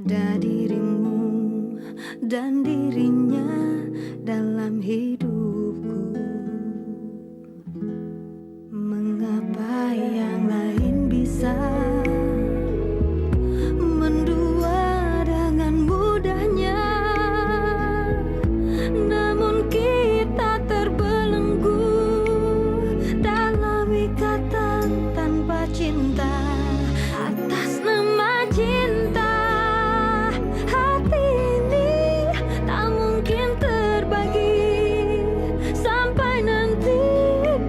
ada dirimu dan dirinya dalam hidupku. Mengapa yang lain bisa mendua dengan mudahnya, namun kita terbelenggu dalam ikatan tanpa cinta. Atas nama cinta, hati ini tak mungkin terbagi sampai nanti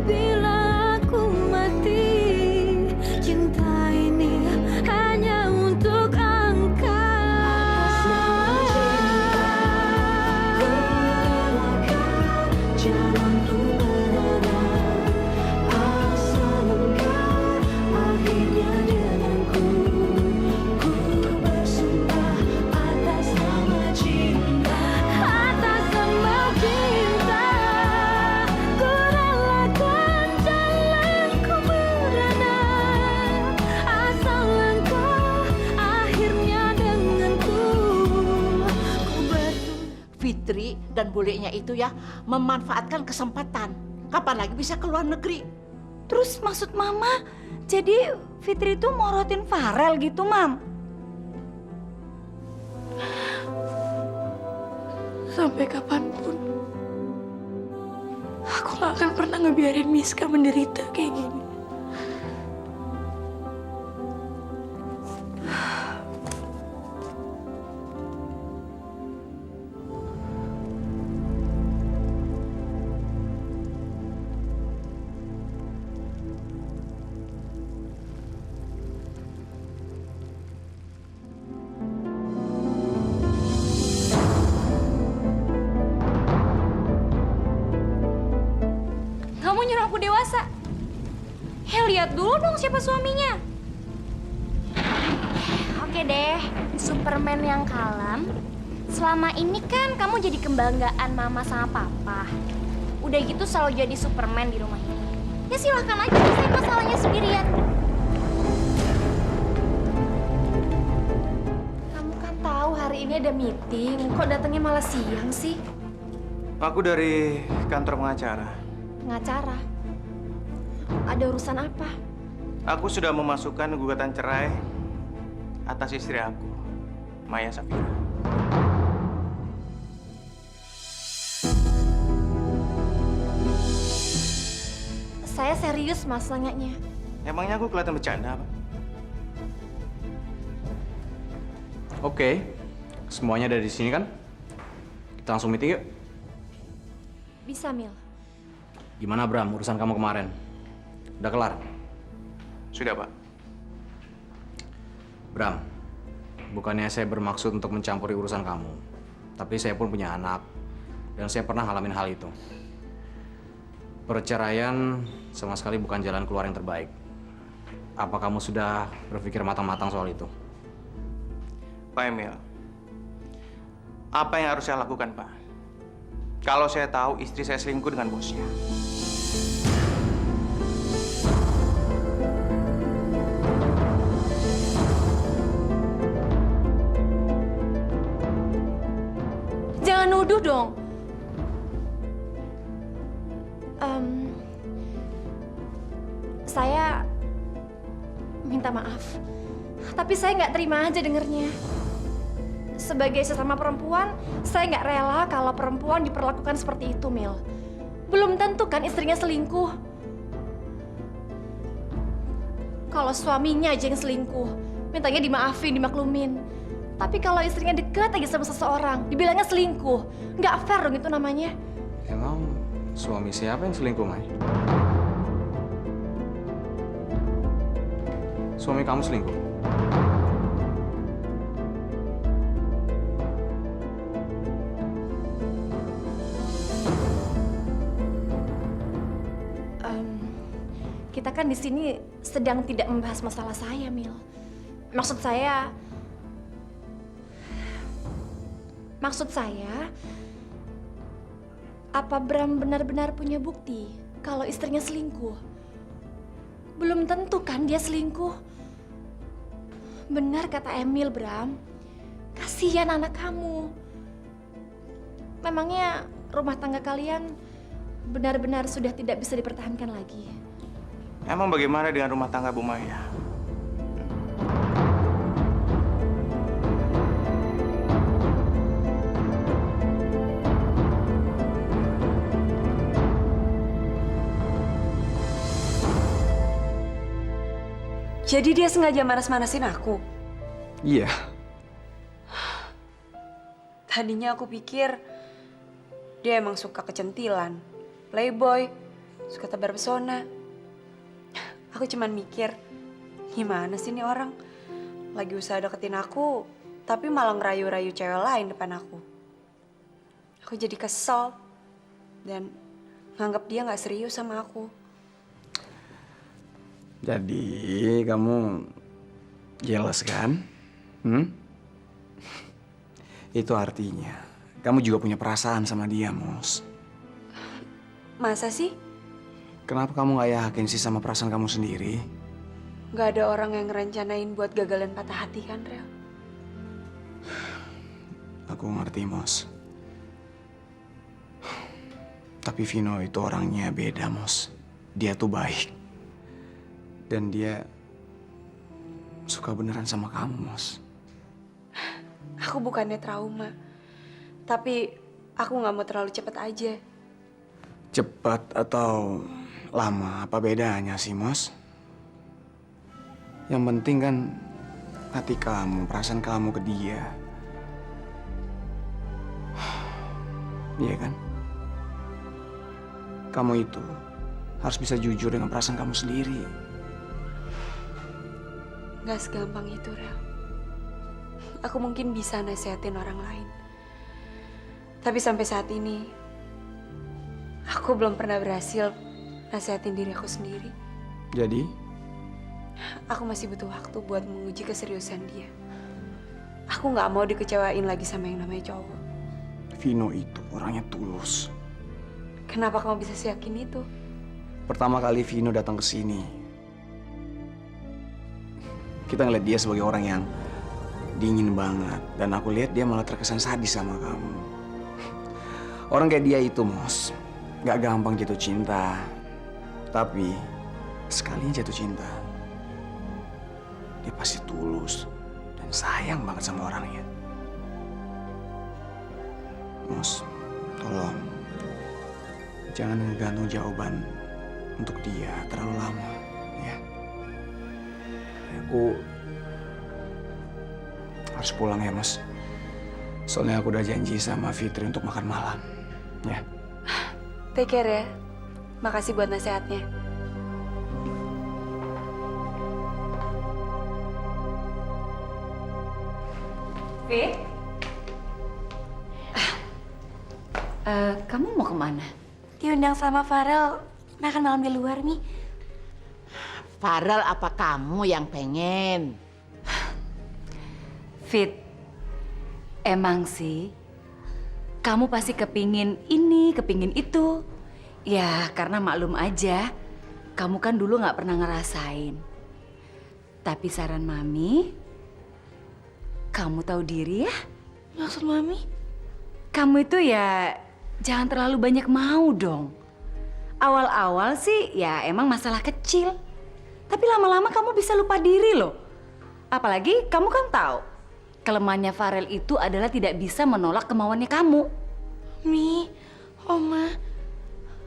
bila aku mati. Cinta ini hanya untuk engkau. Jalanku berada asal engkau akhirnya denganku. Ku bersumpah atas nama cinta, atas nama cinta, ku relakan jalanku berada asal engkau akhirnya denganku. Ku bersumpah. Fitri dan bulenya itu ya memanfaatkan kesempatan. Kapan lagi bisa ke luar negeri? Terus maksud Mama, jadi Fitri itu morotin Farel gitu, Mam? Sampai kapanpun, aku gak akan pernah ngebiarin Miska menderita kayak gini. Kamu nyuruh aku dewasa? Lihat dulu dong siapa suaminya. Oke deh, Superman yang kalem. Selama ini kan kamu jadi kebanggaan Mama sama Papa. Udah gitu selalu jadi Superman di rumah ini. Ya silahkan aja selesai masalahnya sendirian. Kamu kan tahu hari ini ada meeting, kok datangnya malah siang sih? Aku dari kantor pengacara. Pengacara? Ada urusan apa? Aku sudah memasukkan gugatan cerai atas istri aku, Maya Safira. Saya serius mas nanyanya. Emangnya aku kelihatan bercanda apa? Oke, semuanya ada di sini kan? Kita langsung meeting yuk. Bisa, Mil. Gimana Bram, urusan kamu kemarin? Udah kelar? Sudah, Pak. Bram, bukannya saya bermaksud untuk mencampuri urusan kamu. Tapi saya pun punya anak, dan saya pernah ngalamin hal itu. Perceraian sama sekali bukan jalan keluar yang terbaik. Apa kamu sudah berpikir matang-matang soal itu? Pak Emil, apa yang harus saya lakukan, Pak? Kalau saya tahu istri saya selingkuh dengan bosnya. Jangan nuduh dong. Saya minta maaf. Tapi saya nggak terima aja dengernya. Sebagai sesama perempuan, saya nggak rela kalau perempuan diperlakukan seperti itu, Mil. Belum tentu kan istrinya selingkuh. Kalau suaminya aja yang selingkuh, mintanya dimaafin, dimaklumin. Tapi kalau istrinya dekat aja sama seseorang, dibilangnya selingkuh. Nggak fair dong itu namanya. Emang suami siapa yang selingkuh, Mai? Suami kamu selingkuh? Kita kan di sini sedang tidak membahas masalah saya, Mil. Maksud saya, apa Bram benar-benar punya bukti kalau istrinya selingkuh? Belum tentu kan dia selingkuh. Benar kata Emil, Bram. Kasihan anak kamu. Memangnya rumah tangga kalian benar-benar sudah tidak bisa dipertahankan lagi? Emang bagaimana dengan rumah tangga Bu Maya? Jadi dia sengaja manas-manasin aku. Iya. Tadinya aku pikir dia emang suka kecentilan, playboy, suka tebar pesona. Aku cuman mikir, gimana sih nih orang? Lagi usaha deketin aku, tapi malah ngerayu-rayu cewek lain depan aku. Aku jadi kesel dan nganggap dia nggak serius sama aku. Jadi kamu jealous kan? Itu artinya kamu juga punya perasaan sama dia, Mos. Masa sih? Kenapa kamu gak yakin sih sama perasaan kamu sendiri? Gak ada orang yang ngerencanain buat gagalan patah hati kan, Rel? Aku ngerti, Mos. Tapi Vino itu orangnya beda, Mos. Dia tuh baik. Dan dia suka beneran sama kamu, Mos. Aku bukannya trauma, tapi aku nggak mau terlalu cepat aja. Cepat atau lama, apa bedanya sih, Mos? Yang penting kan hati kamu, perasaan kamu ke dia. Iya kan? Kamu itu harus bisa jujur dengan perasaan kamu sendiri. Gak segampang itu, Rel. Aku mungkin bisa nasehatin orang lain. Tapi sampai saat ini, aku belum pernah berhasil nasehatin diri aku sendiri. Jadi, Aku masih butuh waktu buat menguji keseriusan dia. Aku gak mau dikecewain lagi sama yang namanya cowok. Vino itu orangnya tulus. Kenapa kamu bisa yakin itu? Pertama kali Vino datang ke sini, kita ngeliat dia sebagai orang yang dingin banget. Dan aku lihat dia malah terkesan sadis sama kamu. Orang kayak dia itu, Mos, gak gampang jatuh cinta. Tapi, sekalinya jatuh cinta, dia pasti tulus dan sayang banget sama orangnya. Mos, tolong jangan gantung jawaban untuk dia terlalu lama, ya. Aku harus pulang ya, Mas. Soalnya aku udah janji sama Fitri untuk makan malam, ya. Take care ya. Makasih buat nasihatnya. Fit? Kamu mau kemana? Diundang sama Farel makan malam di luar, Mi. Farel, apa kamu yang pengen? Fit, emang sih kamu pasti kepingin ini, kepingin itu. Ya, karena maklum aja, kamu kan dulu nggak pernah ngerasain. Tapi saran Mami, kamu tahu diri ya? Maksud Mami? Kamu itu ya jangan terlalu banyak mau dong. Awal-awal sih ya emang masalah kecil. Tapi lama-lama kamu bisa lupa diri loh. Apalagi kamu kan tahu, kelemahannya Farel itu adalah tidak bisa menolak kemauannya kamu. Mi, Oma,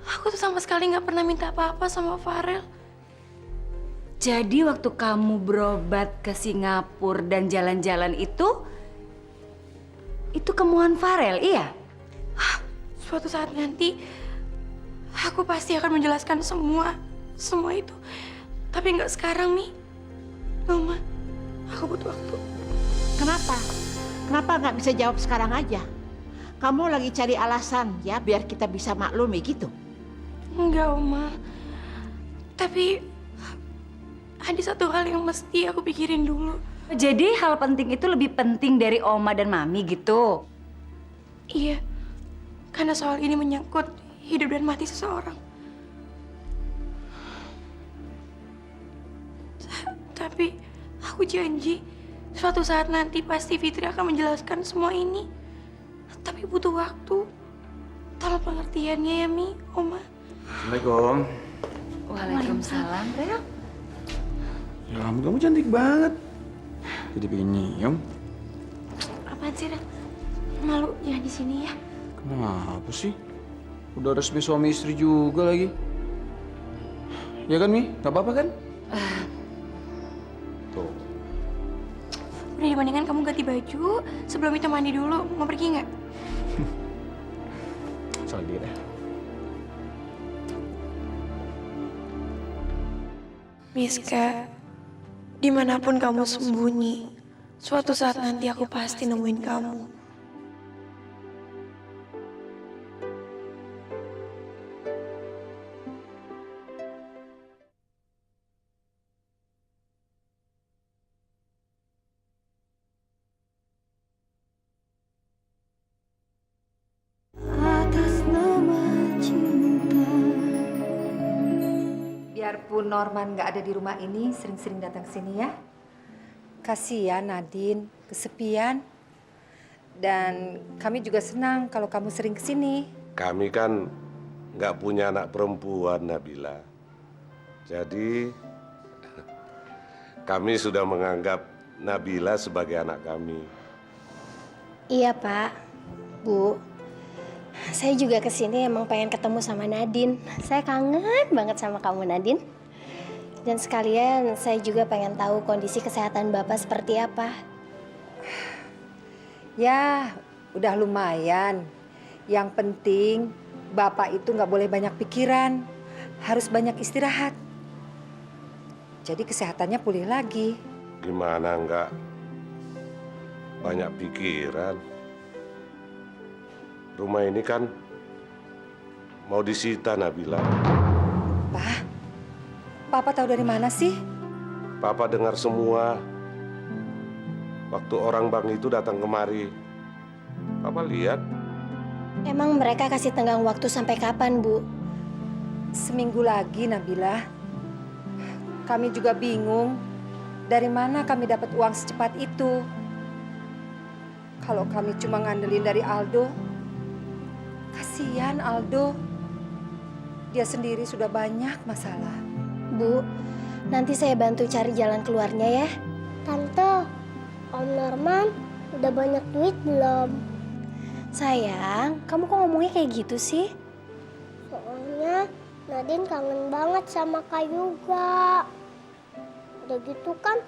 aku tuh sama sekali nggak pernah minta apa-apa sama Farel. Jadi waktu kamu berobat ke Singapura dan jalan-jalan itu kemauan Farel, iya? Suatu saat nanti, aku pasti akan menjelaskan semua itu. Tapi nggak sekarang, Mi. Oma, aku butuh waktu. Kenapa? Kenapa nggak bisa jawab sekarang aja? Kamu lagi cari alasan ya biar kita bisa maklumi gitu. Enggak, Oma. Tapi ada satu hal yang mesti aku pikirin dulu. Jadi hal penting itu lebih penting dari Oma dan Mami gitu? Iya, karena soal ini menyangkut hidup dan mati seseorang. Tapi aku janji Suatu saat nanti pasti Fitri akan menjelaskan semua ini. Tapi butuh waktu. Tolong pengertiannya ya, Mi, Oma. Assalamualaikum. Waalaikumsalam, Rel. Ya ampun, kamu cantik banget. Jadi pengen nyium. Apaan sih, Rel? Malu ya di sini ya. Kenapa sih? Udah resmi suami istri juga lagi. Ya kan, Mi? Gak apa-apa kan? Tuh. Udah dibandingkan kamu ganti baju, sebelum itu mandi dulu. Mau pergi nggak? Soal dia deh. Miska, dimanapun kamu sembunyi, suatu saat nanti aku pasti nemuin kamu. Atas nama cinta. Biarpun Norman nggak ada di rumah ini, sering-sering datang ke sini ya. Kasihan Nadine, kesepian. Dan kami juga senang kalau kamu sering ke sini. Kami kan nggak punya anak perempuan, Nabila. Jadi kami sudah menganggap Nabila sebagai anak kami. Iya Pak, Bu. Saya juga kesini emang pengen ketemu sama Nadine. Saya kangen banget sama kamu Nadine. Dan sekalian saya juga pengen tahu kondisi kesehatan Bapak seperti apa. Ya, udah lumayan. Yang penting Bapak itu nggak boleh banyak pikiran. Harus banyak istirahat. Jadi kesehatannya pulih lagi. Gimana nggak banyak pikiran? Rumah ini kan mau disita, Nabila. Pak, Papa tahu dari mana sih? Papa dengar semua. Waktu orang bank itu datang kemari. Papa lihat. Emang mereka kasih tenggang waktu sampai kapan, Bu? Seminggu lagi, Nabila. Kami juga bingung dari mana kami dapat uang secepat itu. Kalau kami cuma ngandelin dari Aldo, kasihan Aldo. Dia sendiri sudah banyak masalah. Bu, nanti saya bantu cari jalan keluarnya ya. Tante, Om Norman udah banyak duit belum? Sayang, kamu kok ngomongnya kayak gitu sih? Soalnya Nadine kangen banget sama Kak Yuga. Udah gitu kan,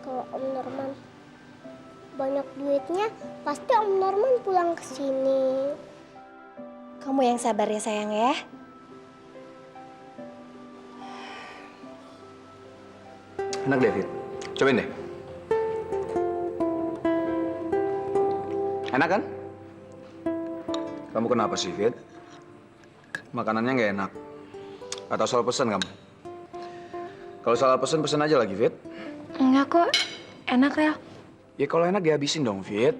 kalau Om Norman banyak duitnya, pasti Om Norman pulang ke sini. Kamu yang sabar ya sayang ya. Enak deh, Fit. Cobain deh. Enak kan? Kamu kenapa sih, Fit? Makanannya nggak enak. Atau salah pesan kamu? Kalau salah pesan aja lagi, Fit. Enggak kok, enak Rel. Ya kalau enak dihabisin dong, Fit.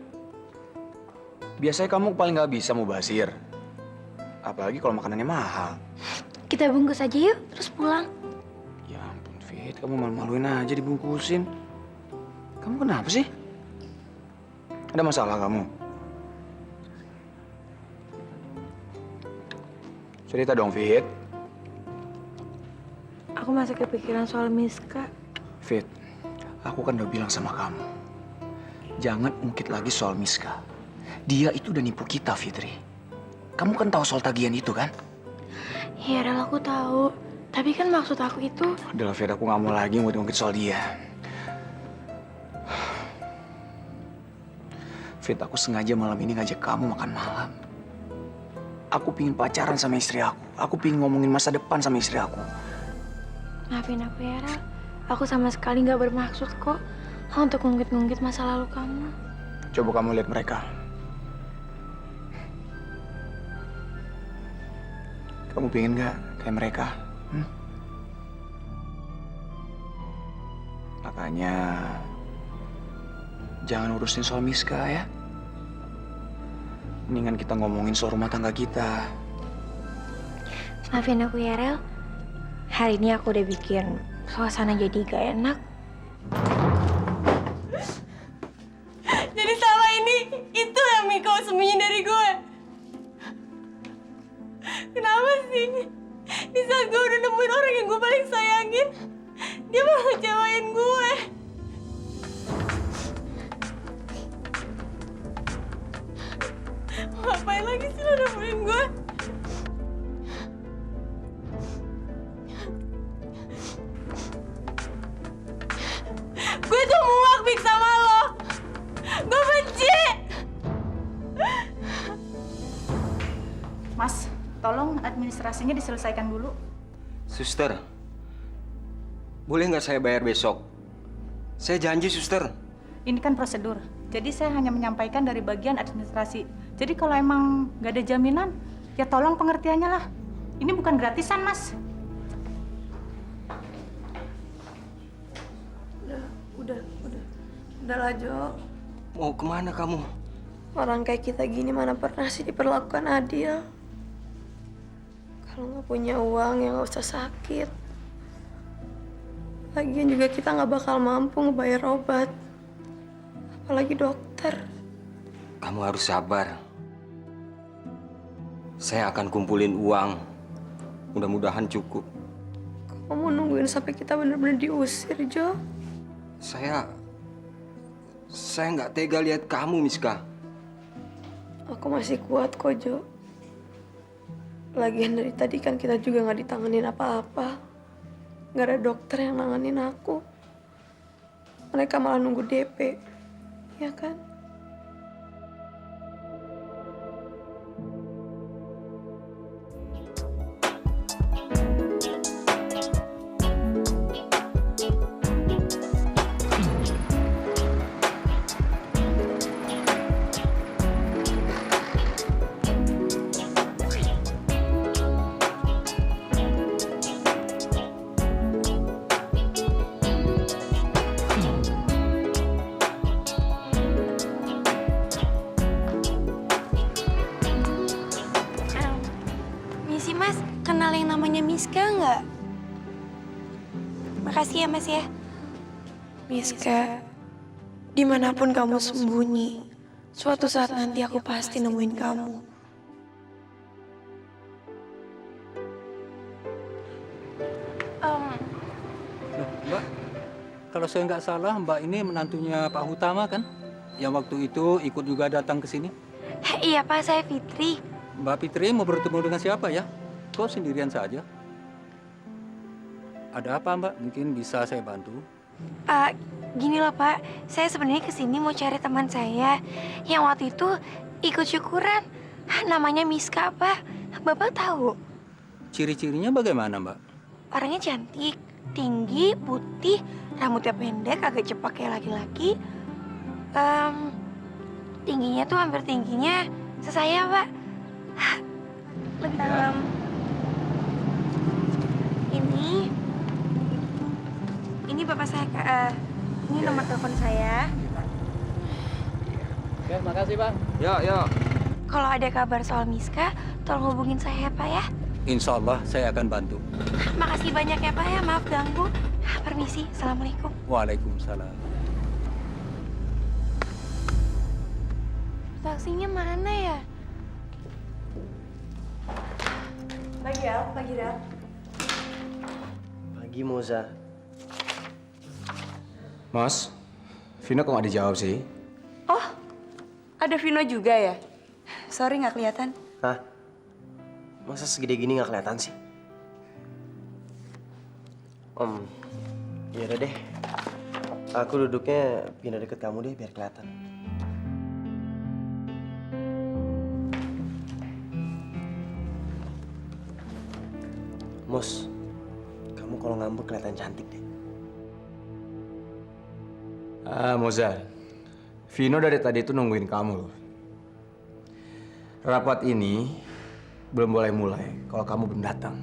Biasanya kamu paling nggak bisa mubazir. Apalagi kalau makanannya mahal. Kita bungkus aja yuk, terus pulang. Ya ampun, Fit. Kamu malu-maluin aja dibungkusin. Kamu kenapa sih? Ada masalah kamu? Cerita dong, Fit. Aku masih kepikiran soal Miska. Fit, aku kan udah bilang sama kamu. Jangan ungkit lagi soal Miska. Dia itu udah nipu kita, Fitri. Kamu kan tahu soal tagihan itu, kan? Iya, Rel, aku tahu. Tapi kan maksud aku itu... Udah lah, Fit. Aku nggak mau lagi ngungkit soal dia. Fit, aku sengaja malam ini ngajak kamu makan malam. Aku pingin pacaran sama istri aku. Aku pingin ngomongin masa depan sama istri aku. Maafin aku ya, Rel. Aku sama sekali nggak bermaksud kok untuk ngungkit-ngungkit masa lalu kamu. Coba kamu lihat mereka. Kamu pingin nggak kayak mereka? Makanya jangan urusin soal Miska ya. Mendingan kita ngomongin soal rumah tangga kita. Maafin aku ya, Rel. Hari ini aku udah bikin suasana jadi gak enak. Itu yang Mi kau sembunyi dari gue. Kenapa sih? Di saat gue udah nemuin orang yang gue paling sayangin, dia malah ngecewain gue. Ngapain lagi sih lo nemuin gue? Gue tuh muak Mik sama lo. Gue benci. Mas, tolong administrasinya diselesaikan dulu. Suster, boleh nggak saya bayar besok? Saya janji, suster. Ini kan prosedur, jadi saya hanya menyampaikan dari bagian administrasi. Jadi kalau emang nggak ada jaminan, ya tolong pengertiannya lah. Ini bukan gratisan, Mas. Udah lah, Jo. Mau kemana kamu? Orang kayak kita gini mana pernah sih diperlakukan adil. Kalau nggak punya uang ya nggak usah sakit. Lagian juga kita nggak bakal mampu ngebayar obat. Apalagi dokter. Kamu harus sabar. Saya akan kumpulin uang. Mudah-mudahan cukup. Kamu nungguin sampai kita bener-bener diusir, Jo? Saya nggak tega lihat kamu, Miska. Aku masih kuat kok, Jo. Lagian dari tadi kan kita juga nggak ditanganin apa-apa. Nggak ada dokter yang nanganin aku. Mereka malah nunggu DP. Ya kan? Misi Mas, kenal yang namanya Miska nggak? Makasih ya Mas ya. Miska, dimanapun kamu sembunyi, suatu saat nanti aku pasti nemuin kamu. Loh, Mbak, kalau saya nggak salah, Mbak ini menantunya Pak Hutama kan? Yang waktu itu ikut juga datang ke sini. Iya Pak, saya Fitri. Mbak Fitri mau bertemu dengan siapa ya? Kok sendirian saja? Ada apa Mbak? Mungkin bisa saya bantu? Gini loh Pak, saya sebenarnya kesini mau cari teman saya yang waktu itu ikut syukuran. Namanya Miska Pak. Bapak tahu? Ciri-cirinya bagaimana Mbak? Orangnya cantik, tinggi, putih, rambutnya pendek, agak cepak kayak laki-laki. Tingginya tuh hampir tingginya sesaya Pak. Lebih dalam. Ini bapak saya, ini nomor telepon saya. Oke, makasih Bang. Ya. Kalau ada kabar soal Miska, tolong hubungin saya Pak ya. Insya Allah saya akan bantu. Makasih banyak ya Pak ya, maaf ganggu. Permisi, Assalamualaikum. Waalaikumsalam. Taksinya mana ya? Pagi Al, pagi Dal. Pagi, Moza. Mas, Vino kok nggak dijawab sih? Oh, ada Vino juga ya? Sorry nggak kelihatan. Hah? Masa segede gini nggak kelihatan sih? Ya udah deh. Aku duduknya pindah deket kamu deh biar kelihatan. Mos, kamu kalau ngambek kelihatan cantik deh. Moza, Vino dari tadi itu nungguin kamu loh. Rapat ini belum boleh mulai kalau kamu belum datang.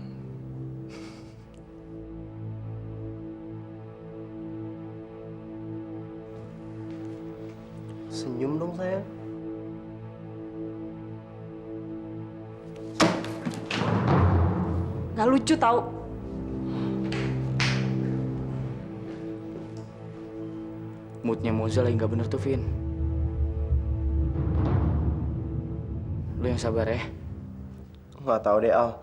Senyum dong sayang. Gak lucu tau. Moodnya Moza lagi nggak bener tuh, Vin. yang sabar ya. Nggak tahu deh, Al.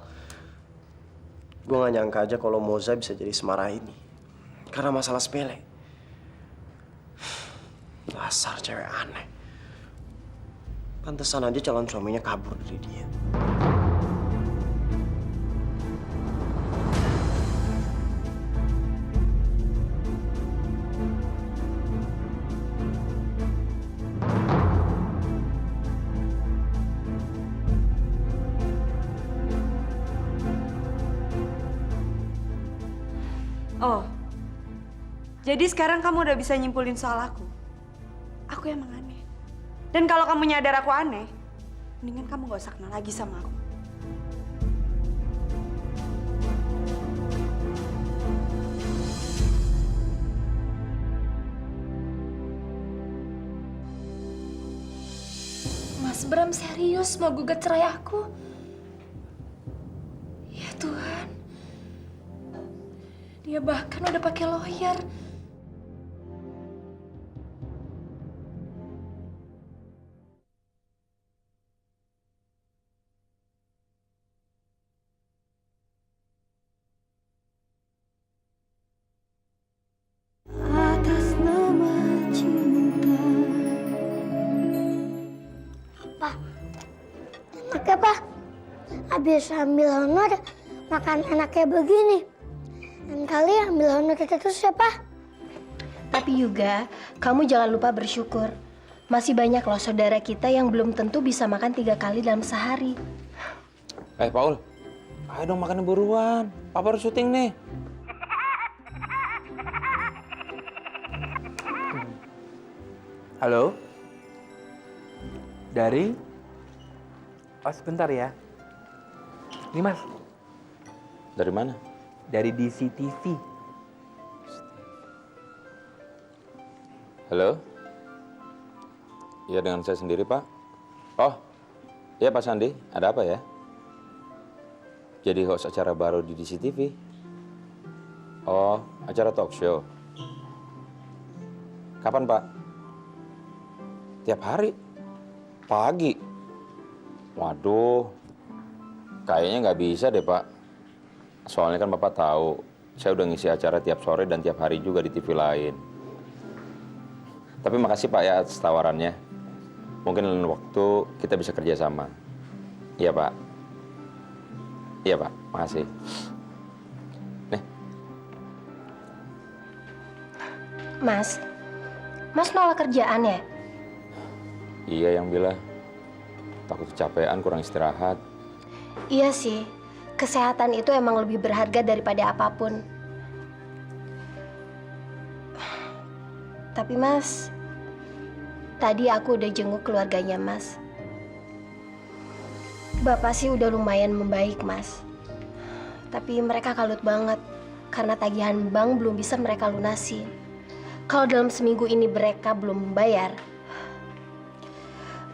Gue nggak nyangka aja kalau Moza bisa jadi semarah ini. Karena masalah sepele. Dasar cewek aneh. Pantesan aja calon suaminya kabur dari dia. Oh, jadi sekarang kamu udah bisa nyimpulin soal aku. Aku emang aneh. Dan kalau kamu nyadar aku aneh, mendingan kamu gak usah kenal lagi sama aku. Mas Bram serius mau gugat cerai aku? Ya Tuhan. Dia bahkan udah pakai lawyer. Atas nama cinta. Pak, enaknya Pak. Habis ambil honor, makan enaknya begini. Dan kali ambil honor itu siapa? Tapi juga, kamu jangan lupa bersyukur. Masih banyak loh saudara kita yang belum tentu bisa makan 3 kali dalam sehari. Paul, ayo dong makan buruan. Papa harus syuting nih. Halo? Dari? Oh, sebentar ya. Ini Mas, Dari mana? dari DCTV. Halo? Iya, dengan saya sendiri, Pak. Oh, iya Pak Sandi. Ada apa ya? Jadi host acara baru di DCTV. Oh, acara talk show. Kapan, Pak? Tiap hari? Pagi? Waduh, kayaknya nggak bisa deh, Pak. Soalnya kan Bapak tahu, saya udah ngisi acara tiap sore dan tiap hari juga di TV lain. Tapi makasih Pak ya atas tawarannya. Mungkin lain waktu kita bisa kerjasama. Iya Pak. Iya Pak, makasih. Nih. Mas nolak kerjaan ya? Iya yang bilang. Takut kecapean, kurang istirahat. Iya sih, kesehatan itu emang lebih berharga daripada apapun. Tapi Mas, tadi aku udah jenguk keluarganya Mas. Bapak sih udah lumayan membaik Mas. Tapi mereka kalut banget karena tagihan bank belum bisa mereka lunasi. Kalau dalam seminggu ini mereka belum membayar,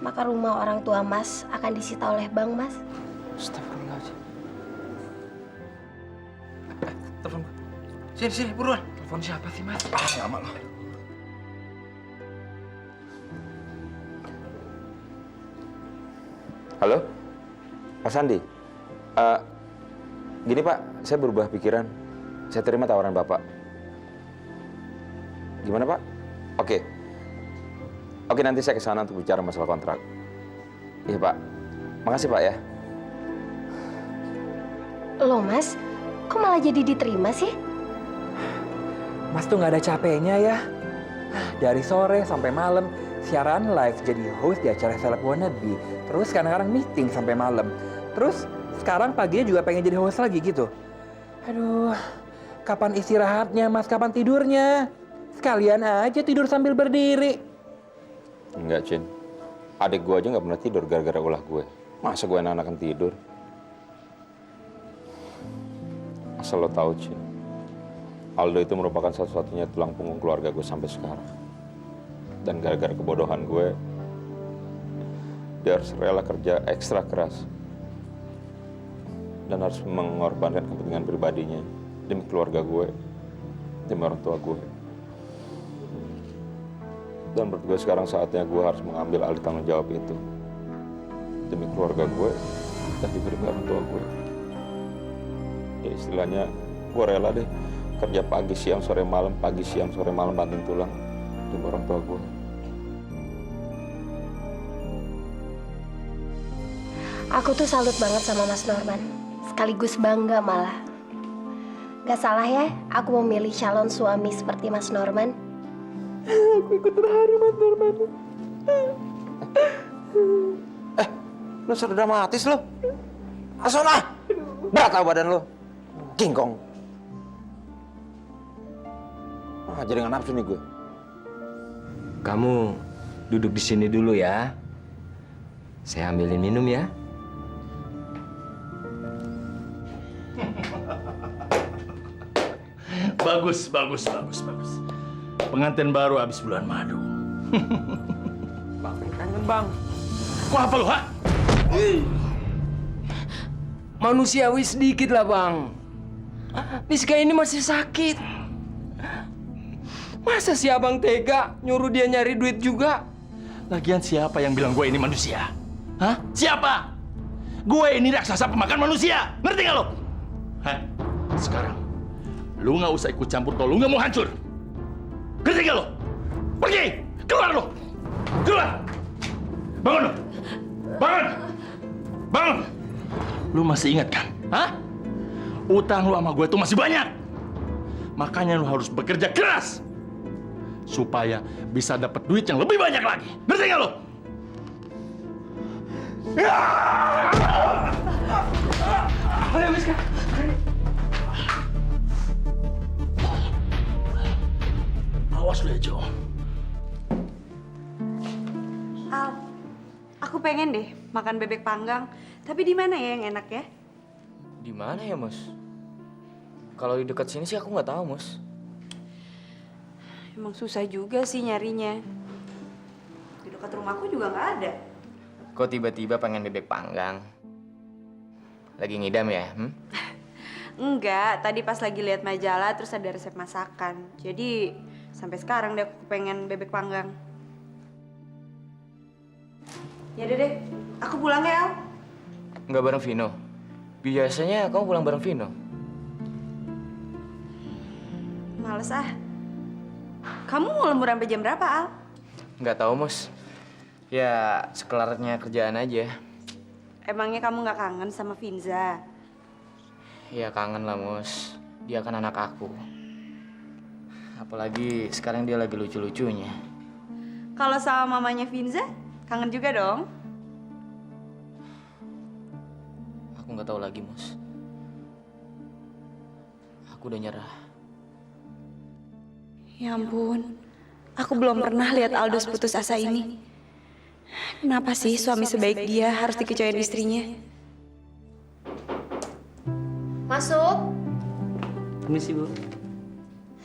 maka rumah orang tua Mas akan disita oleh bank Mas. Astagfirullahaladzim. Telepon. Sini, buruan. Telepon siapa sih, Mas? Lama loh. Halo? Pak Sandi? Gini Pak, saya berubah pikiran. Saya terima tawaran Bapak. Gimana Pak? Oke, nanti saya ke sana untuk bicara masalah kontrak. Iya Pak. Makasih Pak ya. Loh Mas, kok malah jadi diterima sih? Mas tuh nggak ada capeknya ya. Dari sore sampai malam, siaran live jadi host di acara Seleb Wannabe. Terus kadang-kadang meeting sampai malam. Terus sekarang paginya juga pengen jadi host lagi gitu. Aduh, kapan istirahatnya Mas? Kapan tidurnya? Sekalian aja tidur sambil berdiri. Enggak, Cin. Adik gue aja nggak pernah tidur gara-gara ulah gue. Masa gue enak-enakan tidur? Asal lo tahu, Cin. Aldo itu merupakan satu-satunya tulang punggung keluarga gue sampai sekarang. Dan gara-gara kebodohan gue, dia harus rela kerja ekstra keras. Dan harus mengorbankan kepentingan pribadinya demi keluarga gue, demi orang tua gue. Dan menurut gue sekarang saatnya gue harus mengambil alih tanggung jawab itu. demi keluarga gue dan juga demi orang tua gue. Ya istilahnya gue rela deh kerja pagi siang sore malam banting tulang demi orang tua gue. Aku tuh salut banget sama Mas Norman. Sekaligus bangga malah. Gak salah ya, aku memilih calon suami seperti Mas Norman. Aku ikut terharu, Mas Norman. Lu sudah dramatis lu. Asona, berat tau badan lu. Kingkong. Jadi nggak nafsu nih gue. Kamu duduk di sini dulu ya. Saya ambilin minum ya. Bagus. Pengantin baru habis bulan madu. Bang, kangen bang. Kok apa lu, ha? Manusiawi sedikit lah bang. Rizka ini masih sakit. Masa si abang tega nyuruh dia nyari duit juga? Lagian siapa yang bilang gue ini manusia? Hah? Siapa? Gue ini raksasa pemakan manusia. Ngerti nggak lo? Hah? Sekarang, lu nggak usah ikut campur kalau lu nggak mau hancur. Ngerti nggak lo? Pergi! Keluar lo! Keluar! Bangun lo! Bangun! Lu masih ingat kan? Hah? Utang lu sama gue tuh masih banyak. Makanya lu harus bekerja keras supaya bisa dapat duit yang lebih banyak lagi. Ngerti nggak lo? Ayo, Rizka. Awas lu ya, Jo. Al, aku pengen deh makan bebek panggang. Tapi di mana ya yang enak ya? Di mana ya, Mus? Kalau di dekat sini sih aku nggak tahu, Mus. Emang susah juga sih nyarinya. Di dekat rumahku juga nggak ada. Kok tiba-tiba pengen bebek panggang? Lagi ngidam ya? Enggak, tadi pas lagi lihat majalah terus ada resep masakan. Jadi sampai sekarang deh aku pengen bebek panggang. Ya deh, aku pulang ya, Al. Nggak bareng Vino. Biasanya kamu pulang bareng Vino. Males ah. Kamu mau lembur sampai jam berapa, Al? Nggak tahu, Mus. Ya, sekelarnya kerjaan aja. Emangnya kamu nggak kangen sama Vinza? Ya kangen lah, Mus. Dia kan anak aku. Apalagi sekarang dia lagi lucu-lucunya. Kalau sama mamanya Vinza, kangen juga dong? Aku nggak tahu lagi, Mus. Aku udah nyerah. Ya ampun, aku belum pernah lihat Aldous putus asa ini. Kenapa sih suami sebaik dia harus dikecewain istrinya? Masuk. Permisi, Bu.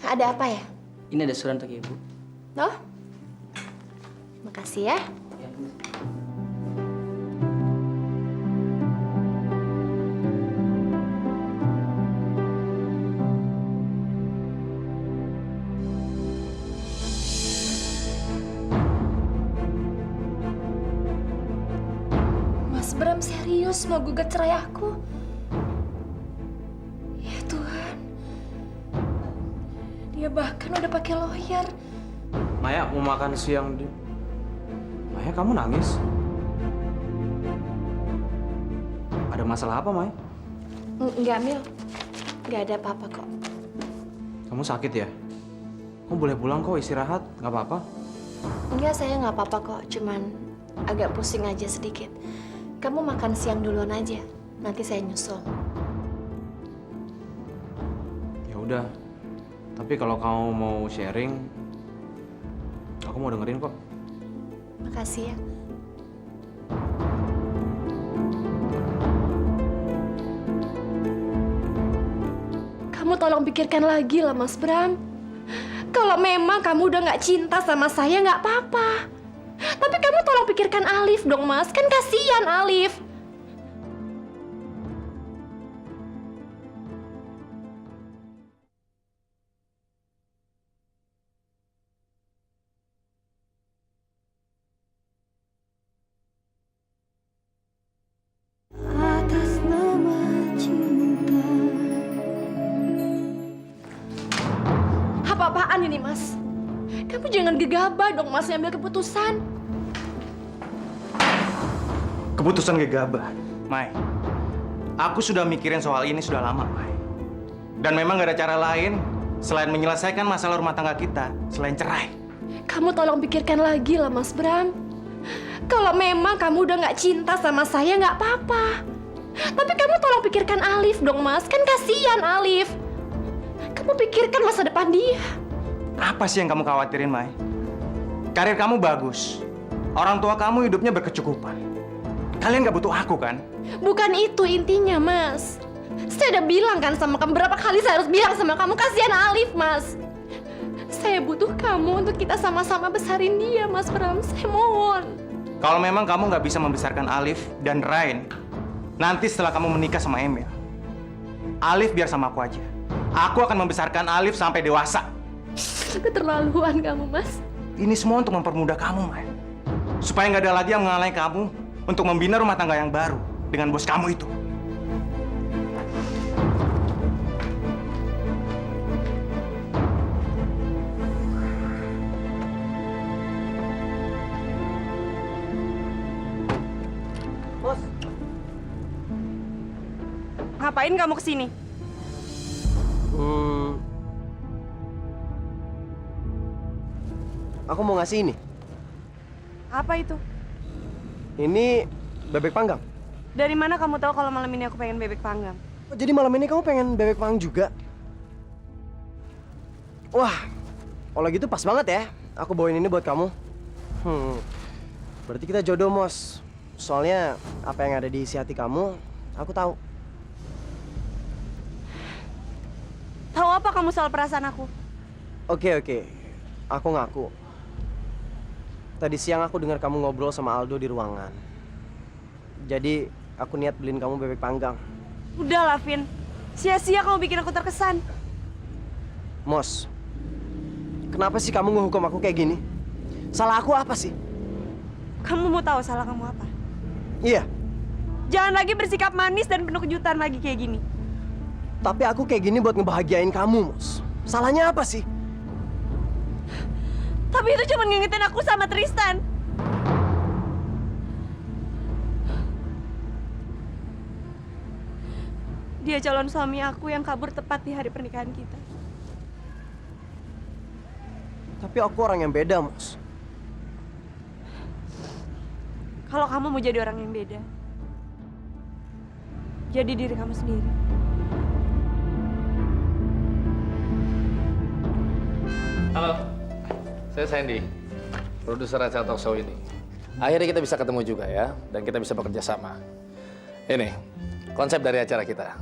Ada apa ya? Ini ada surat untuk Ibu. Oh, makasih ya. Mas Bram serius mau gugat cerai aku? Ya Tuhan. Dia bahkan udah pakai lawyer. Maya mau makan siang di... Maya, kamu nangis? Ada masalah apa, Maya? Enggak, Mil. Enggak ada apa-apa kok. Kamu sakit ya? Kamu boleh pulang kok, istirahat. Nggak apa-apa. Enggak, saya nggak apa-apa kok. Cuman agak pusing aja sedikit. Kamu makan siang duluan aja. Nanti saya nyusul. Ya udah. Tapi kalau kamu mau sharing, aku mau dengerin kok. Makasih ya. Kamu tolong pikirkan lagi lah, Mas Bram. Kalau memang kamu udah nggak cinta sama saya, nggak apa-apa. Tapi kamu tolong pikirkan Alif dong, Mas. Kan kasihan Alif. ini, Mas. Kamu jangan gegabah dong, Mas, ambil keputusan. Keputusan gegabah. Mai, aku sudah mikirin soal ini sudah lama, Mai. Dan memang gak ada cara lain selain menyelesaikan masalah rumah tangga kita, selain cerai. Kamu tolong pikirkan lagi lah, Mas Bram. Kalau memang kamu udah nggak cinta sama saya, nggak apa-apa. Tapi kamu tolong pikirkan Alif dong, Mas. Kan kasihan Alif. Kamu pikirkan masa depan dia. Apa sih yang kamu khawatirin, Mai? Karir kamu bagus. Orang tua kamu hidupnya berkecukupan. Kalian gak butuh aku, kan? Bukan itu intinya, Mas. Saya udah bilang kan sama kamu, berapa kali saya harus bilang sama kamu, kasihan Alif, Mas. Saya butuh kamu untuk kita sama-sama besarin dia, Mas Bram. Saya mohon. Kalau memang kamu nggak bisa membesarkan Alif dan Rain, nanti setelah kamu menikah sama Emil, Alif biar sama aku aja. Aku akan membesarkan Alif sampai dewasa. Keterlaluan kamu, Mas. Ini semua untuk mempermudah kamu, Mai. Supaya nggak ada lagi yang menghalangi kamu untuk membina rumah tangga yang baru dengan bos kamu itu. Bos, ngapain kamu kesini? Aku mau ngasih ini. Apa itu? Ini bebek panggang. Dari mana kamu tahu kalau malam ini aku pengen bebek panggang? Oh, jadi malam ini kamu pengen bebek panggang juga? Wah, kalau gitu pas banget ya. Aku bawain ini buat kamu. Berarti kita jodoh, Mos. Soalnya apa yang ada di isi hati kamu, aku tahu. Tahu apa kamu soal perasaan aku? Oke. Aku ngaku. Tadi siang aku dengar kamu ngobrol sama Aldo di ruangan. Jadi aku niat beliin kamu bebek panggang. Udah lah, Vin. Sia-sia kamu bikin aku terkesan. Mos, kenapa sih kamu ngehukum aku kayak gini? Salah aku apa sih? Kamu mau tahu salah kamu apa? Iya. Jangan lagi bersikap manis dan penuh kejutan lagi kayak gini. Tapi aku kayak gini buat ngebahagiain kamu, Mos. Salahnya apa sih? Tapi itu cuma ngingetin aku sama Tristan. Dia calon suami aku yang kabur tepat di hari pernikahan kita. Tapi aku orang yang beda, Mos. Kalau kamu mau jadi orang yang beda, jadi diri kamu sendiri. Halo, saya Sandy, produser acara talk show ini. Akhirnya kita bisa ketemu juga ya, dan kita bisa bekerja sama. Ini, konsep dari acara kita.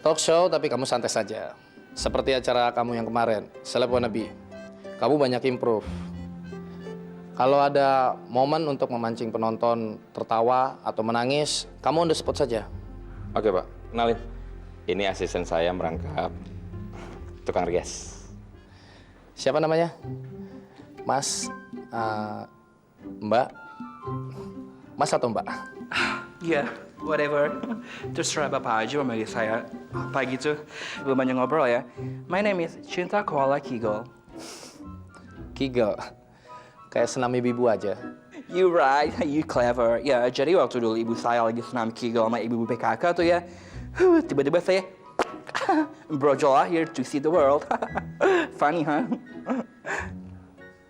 Talk show tapi kamu santai saja. Seperti acara kamu yang kemarin, Celeb Wannabe. Kamu banyak improve. Kalau ada momen untuk memancing penonton tertawa atau menangis, kamu on the spot saja. Oke, Pak. Kenalin. Ini asisten saya merangkap tukang rias. Siapa namanya? Mas, Mbak? Mas atau Mbak? Ya, whatever. Terserah Bapak aja memanggil saya apa gitu. Belum banyak ngobrol ya. My name is Cinta Koala Kigel. Kigel? Kayak senam ibu-ibu aja. You right, you clever. Ya, jadi waktu dulu ibu saya lagi senam Kigel sama ibu-ibu PKK tuh ya. Tiba-tiba saya brojol here to see the world. Funny, huh?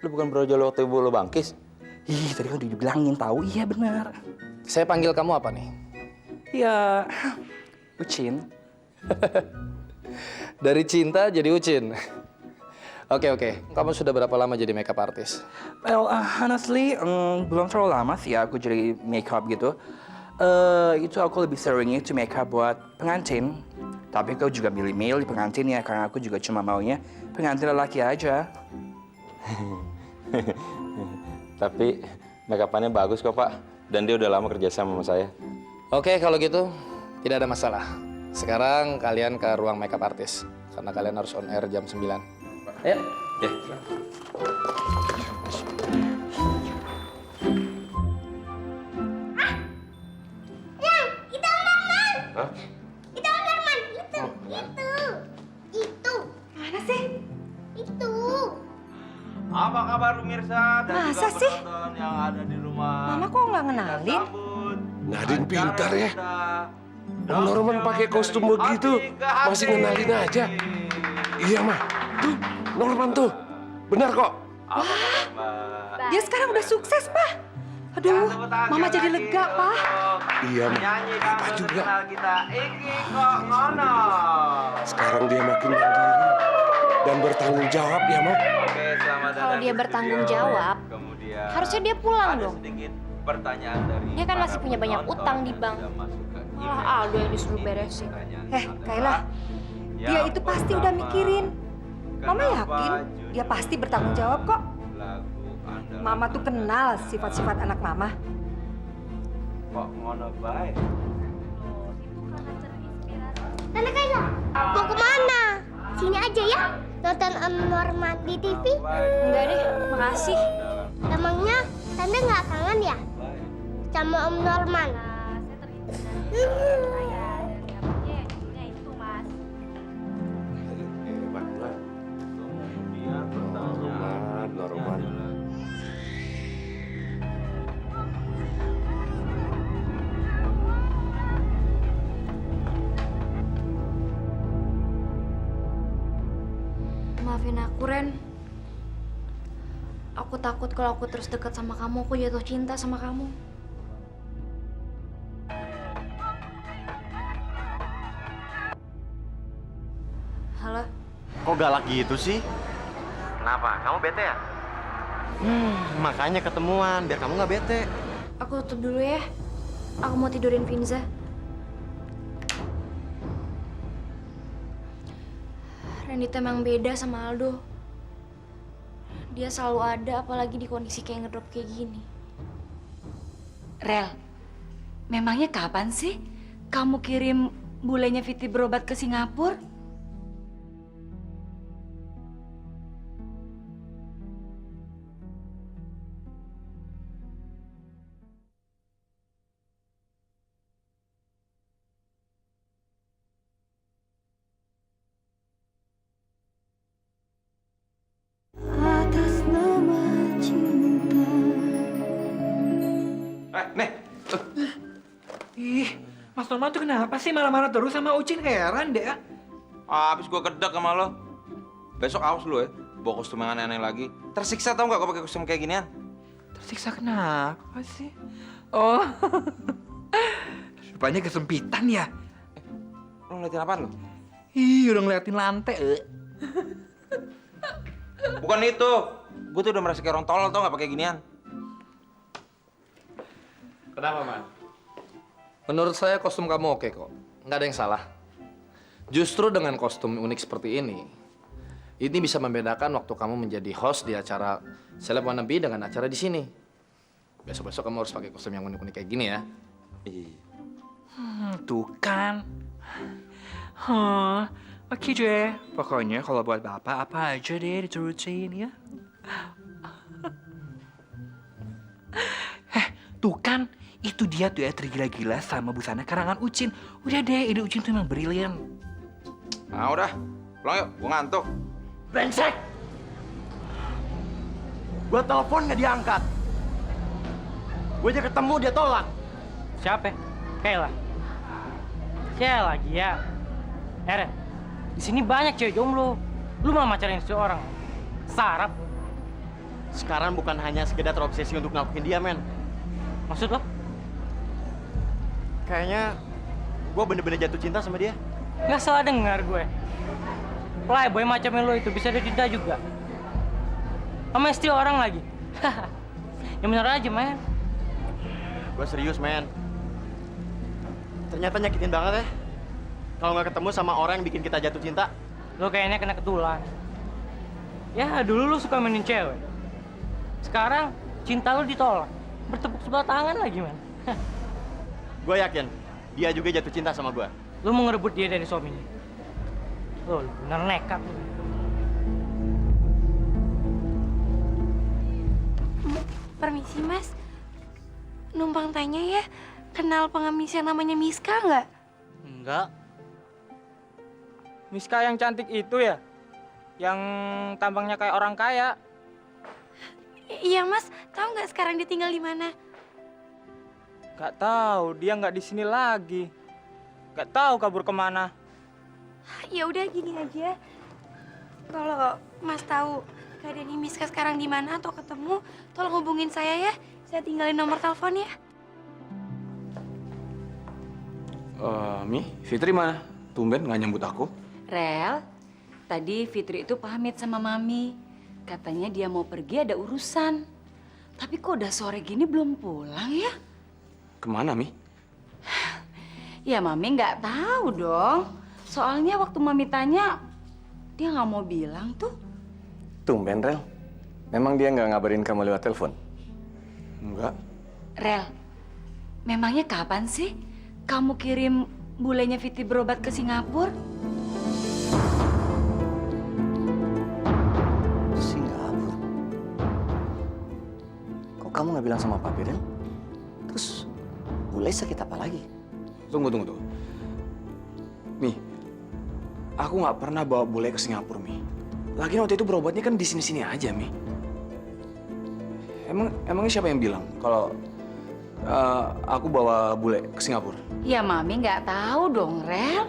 Lu bukan brojol waktu ibu lu bangkis? Ih, tadi kan udah dibilangin tahu. Iya benar. Saya panggil kamu apa nih? Ya, Ucin. Dari cinta jadi Ucin. Oke. Kamu sudah berapa lama jadi makeup artist? Well, honestly, belum terlalu lama sih aku jadi makeup gitu. Itu aku lebih seringnya to makeup buat pengantin. Tapi aku juga milih-milih pengantin ya, karena aku juga cuma maunya pengantin lelaki aja. Tapi make-up-annya bagus kok, Pak. Dan dia udah lama kerja sama saya. Oke, kalau gitu tidak ada masalah. Sekarang kalian ke ruang makeup artist. Karena kalian harus on air jam 9. Ayo. Ya. Itu Om Darman. Hah? Itu Om Darman. Itu. Masa sih? Mama kok nggak ngenalin? Nadine pintar ya. Om Norman pakai kostum begitu, masih ngenalin aja. Iya, mah. Tuh, Norman tuh. Benar kok. Dia sekarang udah sukses, Pak. Aduh, Mama jadi lega, Pak. Iya, mah. Papa juga. Sekarang dia makin mandiri dan bertanggung jawab ya, mah. Kalau dia bertanggung jawab, harusnya dia pulang dong. Dia kan masih punya banyak utang di bank. Malah Aldo yang disuruh beresin. Kayla, dia itu pasti udah mikirin. Mama yakin dia pasti bertanggung jawab kok. Mama tuh kenal sifat-sifat anak Mama. Kok ngono bae? Tante Kayla, mau kemana? Sini aja ya, nonton Om Norman di TV. Enggak deh, makasih. Emangnya Tante nggak kangen ya sama Om Norman? Norman. Maafin aku, Ren. Aku takut kalau aku terus dekat sama kamu, aku jatuh cinta sama kamu. Halo? Kok galak gitu sih? Kenapa? Kamu bete ya? Makanya ketemuan, biar kamu nggak bete. Aku tutup dulu ya. Aku mau tidurin Vinza. Randy tuh emang beda sama Aldo. Dia selalu ada, apalagi di kondisi kayak ngedrop kayak gini. Rel, memangnya kapan sih kamu kirim bulenya Viti berobat ke Singapura? Atas nama cinta. Nih. Ih, Mas Norman tuh kenapa sih marah-marah terus sama Ucin? Heran deh ya. Habis gua kedek sama lo. Besok awas lu ya, bawa kostum yang aneh-aneh lagi. Tersiksa tau nggak kalau pakai kostum kayak ginian? Tersiksa kenapa sih? Oh, rupanya kesempitan ya. Lo ngeliatin apaan lo? Ih, udah ngeliatin lantai. Bukan itu. Gue tuh udah merasa kayak orang tolol tau nggak pakai ginian. Kenapa, Man? Menurut saya kostum kamu oke kok. Nggak ada yang salah. Justru dengan kostum unik seperti ini bisa membedakan waktu kamu menjadi host di acara Celeb Wannabe dengan acara di sini. Besok-besok kamu harus pakai kostum yang unik-unik kayak gini ya. Tuh kan. Oke deh. Pokoknya kalau buat Bapak apa aja deh diturutin ya. Tuh kan. Itu dia tuh ya tergila-gila sama busana karangan Ucin. Udah deh, ide Ucin tuh emang brilian. Nah udah, pulang yuk. Gue ngantuk. Brengsek! Gua telepon nggak diangkat. Gue aja ketemu dia tolak. Siapa? Kayla. Kayla lagi ya. Eren, di sini banyak cewek jomblo. Lu malah macarin seorang. Sarap. Sekarang bukan hanya sekedar terobsesi untuk ngakuin dia, men. Maksud lo? Kayaknya gue bener-bener jatuh cinta sama dia. Nggak salah dengar gue. Playboy macam lo itu bisa cinta juga. Sama istri orang lagi. Yang bener aja, men. Gue serius, men. Ternyata nyakitin banget ya. Kalau nggak ketemu sama orang yang bikin kita jatuh cinta. Lo kayaknya kena ketulan. Ya, dulu lo suka mainin cewek. Sekarang cinta lo ditolak. Bertepuk sebelah tangan lagi, men. Gue yakin dia juga jatuh cinta sama gue. Lo mau ngerebut dia dari suaminya. Lo bener nekat lo. Permisi, Mas. Numpang tanya ya, kenal pengemis yang namanya Miska nggak? Enggak. Miska yang cantik itu ya? Yang tampangnya kayak orang kaya? Iya Mas, tahu nggak sekarang dia tinggal di mana? Gak tahu, dia nggak di sini lagi. Gak tahu kabur kemana. Ya udah gini aja. Kalau Mas tahu keadaan Miska sekarang di mana atau ketemu, tolong hubungin saya ya. Saya tinggalin nomor teleponnya. Mi, Fitri mana? Tumben nggak nyambut aku. Rel, tadi Fitri itu pamit sama Mami. Katanya dia mau pergi ada urusan. Tapi kok udah sore gini belum pulang ya? Kemana, Mi? Ya Mami nggak tahu dong. Soalnya waktu Mami tanya, dia nggak mau bilang tuh. Tumben, Rel. Memang dia nggak ngabarin kamu lewat telepon? Enggak. Rel, memangnya kapan sih kamu kirim bulenya Fitri berobat ke Singapura? Singapura? Kok kamu nggak bilang sama Papi, Rel? Terus bule sakit apa lagi? Tunggu. Mi, aku nggak pernah bawa bule ke Singapura, Mi. Lagian waktu itu berobatnya kan di sini-sini aja, Mi. Emangnya siapa yang bilang kalau aku bawa bule ke Singapura? Ya Mami nggak tahu dong, Rel.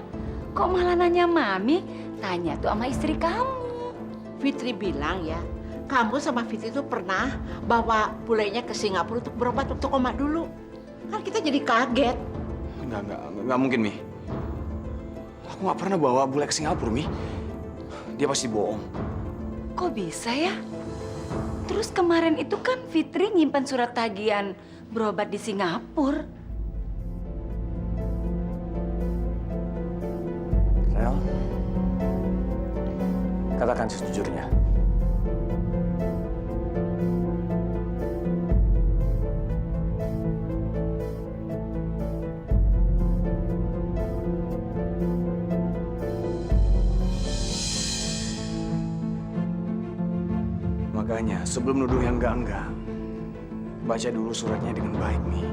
Kok malah nanya Mami? Tanya tuh sama istri kamu. Fitri bilang ya, kamu sama Fitri itu pernah bawa bulenya ke Singapura untuk berobat untuk Oma dulu. Kan kita jadi kaget. Nggak mungkin, Mi. Aku nggak pernah bawa bule ke Singapura, Mi. Dia pasti bohong. Kok bisa ya? Terus kemarin itu kan Fitri nyimpan surat tagihan berobat di Singapura. Rel, katakan sejujurnya. Makanya, sebelum nuduh yang enggak, baca dulu suratnya dengan baik, Mi.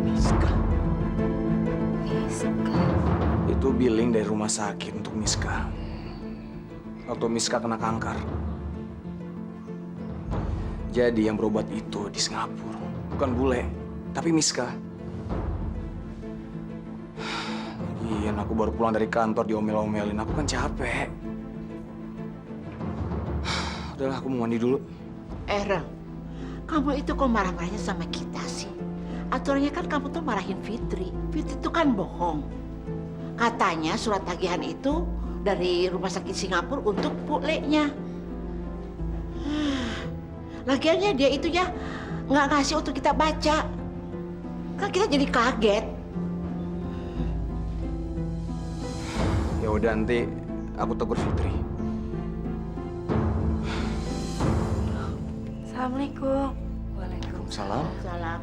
Miska. Itu billing dari rumah sakit untuk Miska. Waktu Miska kena kanker. Jadi yang berobat itu di Singapura. Bukan bule, tapi Miska. Lagian aku baru pulang dari kantor diomel-omelin. Aku kan capek. Udahlah, aku mau mandi dulu. Rel, kamu itu kok marah-marahnya sama kita sih? Aturannya kan kamu tuh marahin Fitri. Fitri itu kan bohong. Katanya surat tagihan itu dari rumah sakit Singapura untuk bulenya. Lagiannya dia itu ya nggak ngasih untuk kita baca. Kan kita jadi kaget. Ya udah, nanti aku tegur Fitri. Assalamualaikum. Waalaikumsalam. Salam.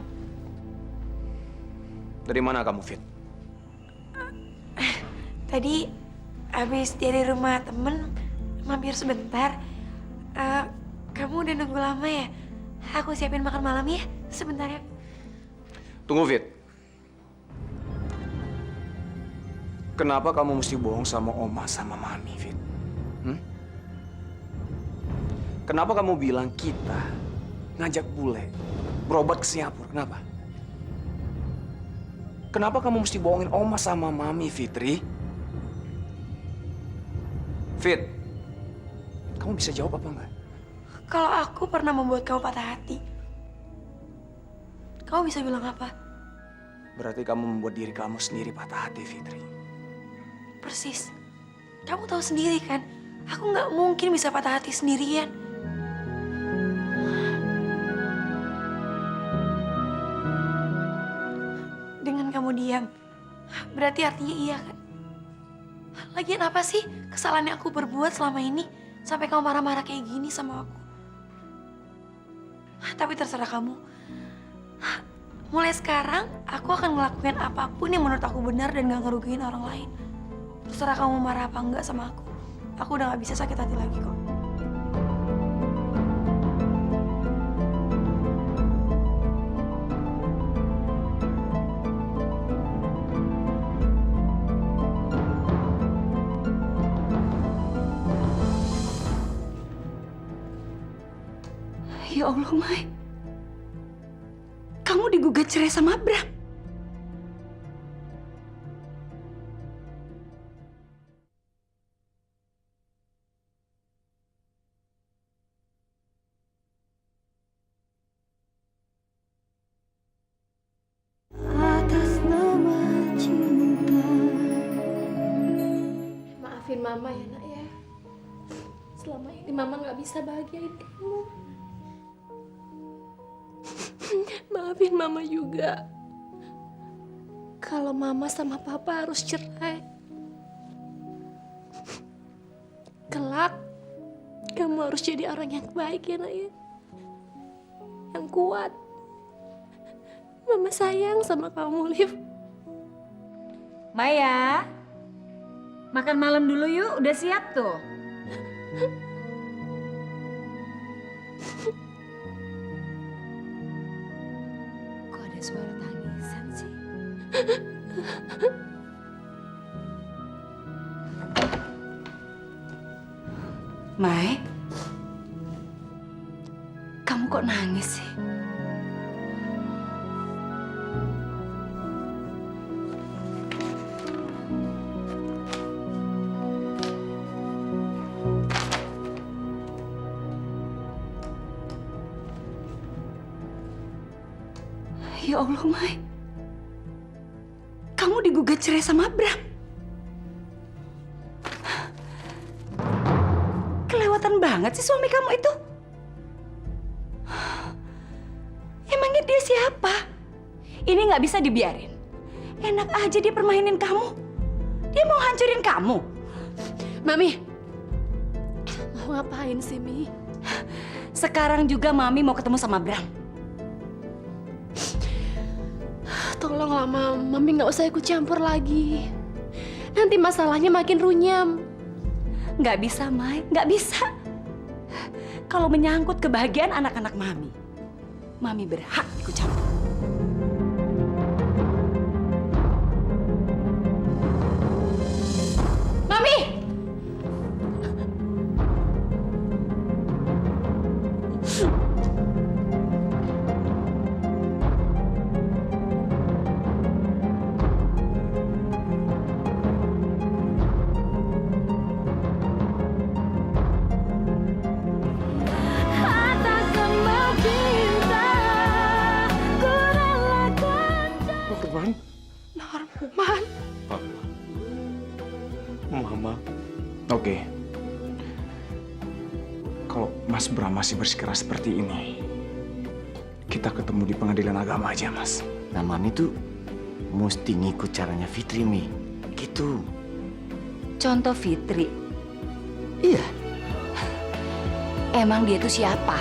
Dari mana kamu, Fit? Tadi habis dari rumah temen, mampir sebentar. Kamu udah nunggu lama ya? Aku siapin makan malam ya, sebentar ya. Tunggu, Fit. Kenapa kamu mesti bohong sama Oma sama Mami, Fit? Kenapa kamu bilang kita ngajak bule berobat ke Singapura? Kenapa? Kenapa kamu mesti bohongin Oma sama Mami, Fitri? Fit, kamu bisa jawab apa enggak? Kalau aku pernah membuat kamu patah hati, kamu bisa bilang apa? Berarti kamu membuat diri kamu sendiri patah hati, Fitri. Persis. Kamu tahu sendiri kan, aku nggak mungkin bisa patah hati sendirian. Dengan kamu diam, berarti artinya iya kan? Lagian apa sih kesalahan yang aku berbuat selama ini sampai kamu marah-marah kayak gini sama aku? Tapi terserah kamu. Mulai sekarang, aku akan ngelakuin apapun yang menurut aku benar dan gak ngerugiin orang lain. Terserah kamu marah apa enggak sama aku. Aku udah gak bisa sakit hati lagi kok. Ya Allah, Mai. Kamu digugat cerai sama Bram. Atas nama cinta. Maafin Mama ya, Nak ya. Selama ini Mama nggak bisa bahagiain kamu. Maafin Mama juga. Kalau Mama sama Papa harus cerai. Kelak, kamu harus jadi orang yang baik ya, Nak ya. Yang kuat. Mama sayang sama kamu, Liv. Maya, makan malam dulu yuk. Udah siap tuh. Kok ada suara tangisan sih? Mai, kamu kok nangis sih? Ya Allah, Mai. Kamu digugat cerai sama Bram. Kelewatan banget sih suami kamu itu. Emangnya dia siapa? Ini nggak bisa dibiarin. Enak aja dia permainin kamu. Dia mau hancurin kamu. Mami, mau ngapain sih, Mi? Sekarang juga Mami mau ketemu sama Bram. Tolonglah, Mami nggak usah ikut campur lagi. Nanti masalahnya makin runyam. Nggak bisa, Mai. Nggak bisa. Kalau menyangkut kebahagiaan anak-anak Mami, Mami berhak ikut campur. Mami! Atas nama cinta, ku relakan. Norman? Norman. Mama. Oke. Kalau Mas Bram masih bersikeras seperti ini, kita ketemu di pengadilan agama aja, Mas. Nah, Mami tuh mesti ngikut caranya Fitri, Mi. Gitu. Contoh Fitri. Iya. Emang dia itu siapa?